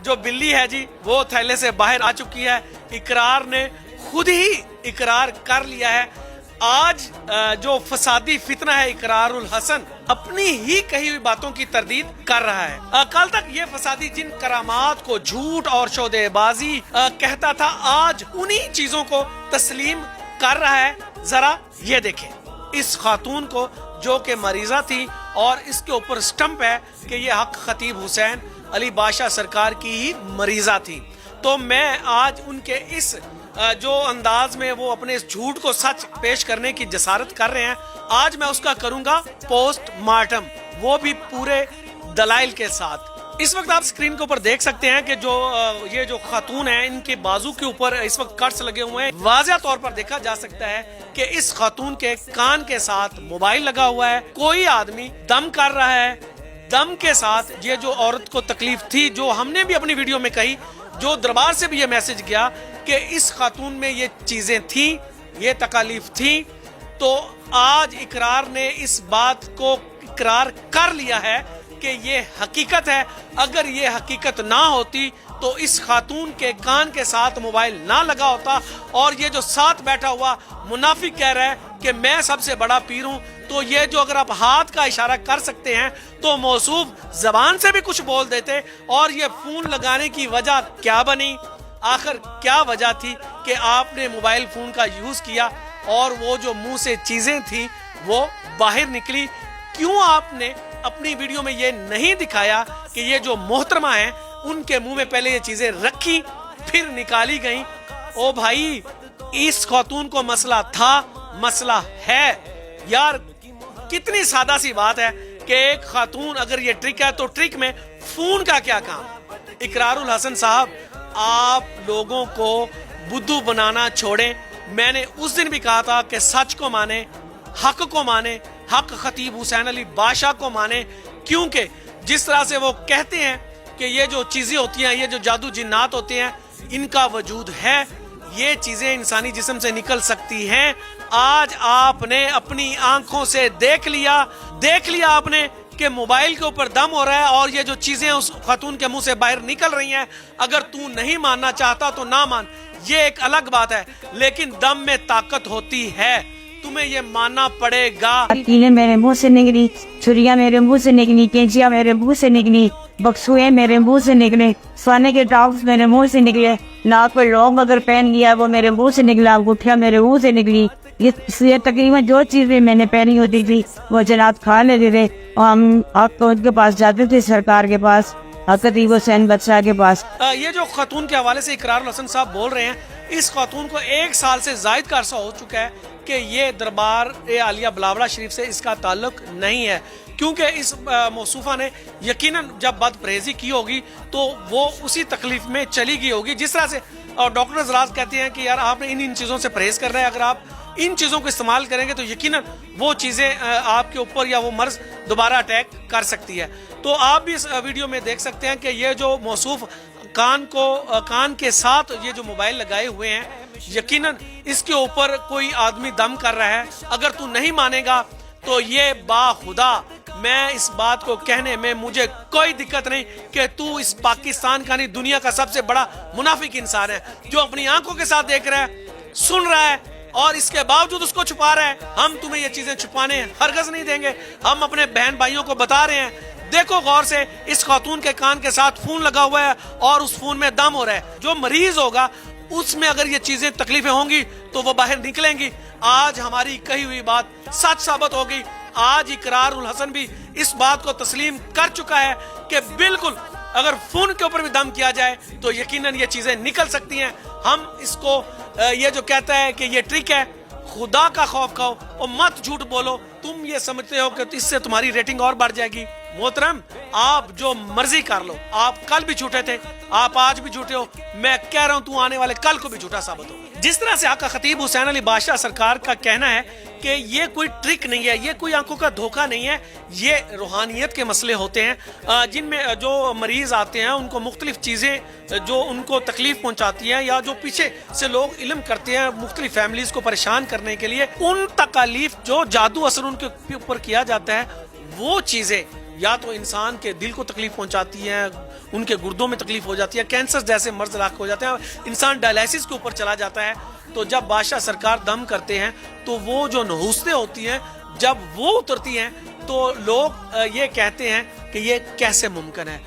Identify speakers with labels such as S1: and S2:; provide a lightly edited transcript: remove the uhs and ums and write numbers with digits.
S1: जो बिल्ली है जी वो थैले से बाहर आ चुकी है। इकरार ने खुद ही इकरार कर लिया है। आज जो फसादी फितना है इकरारुल हसन अपनी ही कही हुई बातों की तरदीद कर रहा है। कल तक ये फसादी जिन करामात को झूठ और शोदेबाजी कहता था, आज उन्हीं चीजों को तस्लीम कर रहा है। जरा ये देखें इस खातून को जो कि मरीजा थी और इसके ऊपर स्टंप है कि ये हक खतीब हुसैन अली बादशाह सरकार की ही मरीजा थी। तो मैं आज उनके इस जो अंदाज में वो अपने इस झूठ को सच पेश करने की जसारत कर रहे हैं, आज मैं उसका करूंगा पोस्टमार्टम, वो भी पूरे दलाइल के साथ। इस वक्त आप स्क्रीन के ऊपर देख सकते हैं कि जो ये जो खातून है इनके बाजू के ऊपर इस वक्त कट्स लगे हुए हैं। वाज़ेह तौर पर देखा जा सकता है कि इस खातून के कान के साथ मोबाइल लगा हुआ है। कोई आदमी दम कर रहा है। दम के साथ ये जो औरत को तकलीफ थी, जो हमने भी अपनी वीडियो में कही, जो दरबार से भी ये मैसेज गया कि इस खातून में ये चीजें थी, ये तकालीफ थी, तो आज इकरार ने इस बात को इकरार कर लिया है कि ये हकीकत है। अगर ये हकीकत ना होती तो इस खातून के कान के साथ मोबाइल ना लगा होता और ये जो साथ बैठा हुआ मुनाफिक कह रहा है कि मैं सबसे बड़ा पीर हूं, तो ये जो अगर आप हाथ का इशारा कर सकते हैं तो मौसूफ जबान से भी कुछ बोल देते। और ये फोन लगाने की वजह क्या बनी, आखिर क्या वजह थी कि आपने मोबाइल फोन का यूज किया और वो जो मुंह से चीजें थी वो बाहर निकली। क्यों आपने अपनी वीडियो में ये नहीं दिखाया कि ये जो मोहतरमा है उनके मुंह में पहले ये चीजें रखी फिर निकाली गई? ओ भाई, इस खातून को मसला था, मसला है यार। कितनी सादा सी बात है कि एक खातून अगर ये ट्रिक है तो ट्रिक में फोन का क्या काम। इकरारुल हसन साहब, आप लोगों को बुद्धू बनाना छोड़ें। मैंने उस दिन भी कहा था कि सच को माने, हक को माने, हक खतीब हुसैन अली बादशाह को माने, क्योंकि जिस तरह से वो कहते हैं कि ये जो चीजें होती हैं, ये जो जादू जिन्नात होते हैं, इनका वजूद है, ये चीजें इंसानी जिस्म से निकल सकती हैं। आज आपने अपनी आंखों से देख लिया आपने कि मोबाइल के ऊपर दम हो रहा है और ये जो चीजें उस खातून के मुंह से बाहर निकल रही हैं। अगर तू नहीं मानना चाहता तो ना मान, ये एक अलग बात है, लेकिन दम में ताकत होती है, तुम्हें ये मानना पड़ेगा।
S2: कीलें मेरे मुंह से निकली, छुरियां मेरे मुंह से निकली, कैंचियां मेरे मुंह से निकली, बक्सुए मेरे मुंह से निकले, सोने के टॉप्स मेरे मुंह से निकले, नाक पर लौंग अगर पहन लिया वो मेरे मुंह से निकला, अंगूठियां मेरे मुंह से निकली। ये तकरीबन जो चीजें मैंने पहनी होती थी वो जनाब खा लेते थे और हम आपको उनके पास जाते थे, सरकार के पास, खतीब हुसैन बादशाह के पास।
S1: ये जो खातून के हवाले से इकरारुल हसन साहब बोल रहे हैं, इस खातून को 1 साल से जायद का अरसा हो चुका है कि ये दरबार आलिया बिलावला शरीफ से इसका ताल्लुक नहीं है, क्योंकि इस मौसूफा ने यकीनन जब बद परहेजी की होगी तो वो उसी तकलीफ में चली गई होगी। जिस तरह से डॉक्टर हज़रात कहते हैं कि यार आपने इन चीज़ों से परहेज करना है, अगर आप इन चीज़ों को इस्तेमाल करेंगे तो यकीनन वो चीज़ें आपके ऊपर या वो मर्ज दोबारा अटैक कर सकती है। तो आप भी इस वीडियो में देख सकते हैं कि ये जो मौसूफ कान के साथ ये जो मोबाइल लगाए हुए हैं, यकीनन इसके ऊपर कोई आदमी दम कर रहा है। अगर तू नहीं मानेगा तो ये बाखुदा, मैं इस बात को कहने में मुझे कोई दिक्कत नहीं कि तू इस पाकिस्तान का नहीं दुनिया का सबसे बड़ा मुनाफिक इंसान है, जो अपनी आंखों के साथ देख रहा है, सुन रहा है और इसके बावजूद उसको छुपा रहा है। हम तुम्हें ये चीजें छुपाने हरगज नहीं देंगे। हम अपने बहन भाइयों को बता रहे हैं, देखो गौर से, इस खातून के कान के साथ फोन लगा हुआ है और उस फोन में दम हो रहा है। जो मरीज होगा उसमें अगर ये चीजें तकलीफें होंगी तो वो बाहर निकलेंगी। आज हमारी कही हुई बात सच साबित हो गई। आज इकरारुल हसन भी इस बात को तस्लीम कर चुका है कि बिल्कुल अगर फोन के ऊपर भी दम किया जाए तो यकीनन ये चीजें निकल सकती हैं। हम इसको ये जो कहता है कि ये ट्रिक है, खुदा का खौफ खाओ और मत झूठ बोलो। तुम ये समझते हो कि इससे तुम्हारी रेटिंग और बढ़ जाएगी। मोहतरम, आप जो मर्जी कर लो, आप कल भी झूठे थे, आप आज भी झूठे हो, मैं कह रहा हूं तू आने वाले कल को भी झूठा साबित हो। जिस तरह से आका खतीब हुसैन अली बादशाह सरकार का कहना है कि ये कोई ट्रिक नहीं है, ये कोई आंखों का धोखा नहीं है, ये रूहानियत के मसले होते हैं जिनमें जो मरीज आते हैं उनको मुख्तलिफ चीज़ें जो उनको तकलीफ पहुंचाती हैं या जो पीछे से लोग इल्म करते हैं मुख्तलिफ फैमिलीज को परेशान करने के लिए, उन तकालीफ जो जादू असर उनके ऊपर किया जाता है, वो चीज़ें یا تو انسان کے دل کو تکلیف پہنچاتی ہیں، ان کے گردوں میں تکلیف ہو جاتی ہے، کینسر جیسے مرض لاحق ہو جاتے ہیں، انسان ڈائلیسس کے اوپر چلا جاتا ہے۔ تو جب بادشاہ سرکار دم کرتے ہیں تو وہ جو نحوستیں ہوتی ہیں جب وہ اترتی ہیں تو لوگ یہ کہتے ہیں کہ یہ کیسے ممکن ہے۔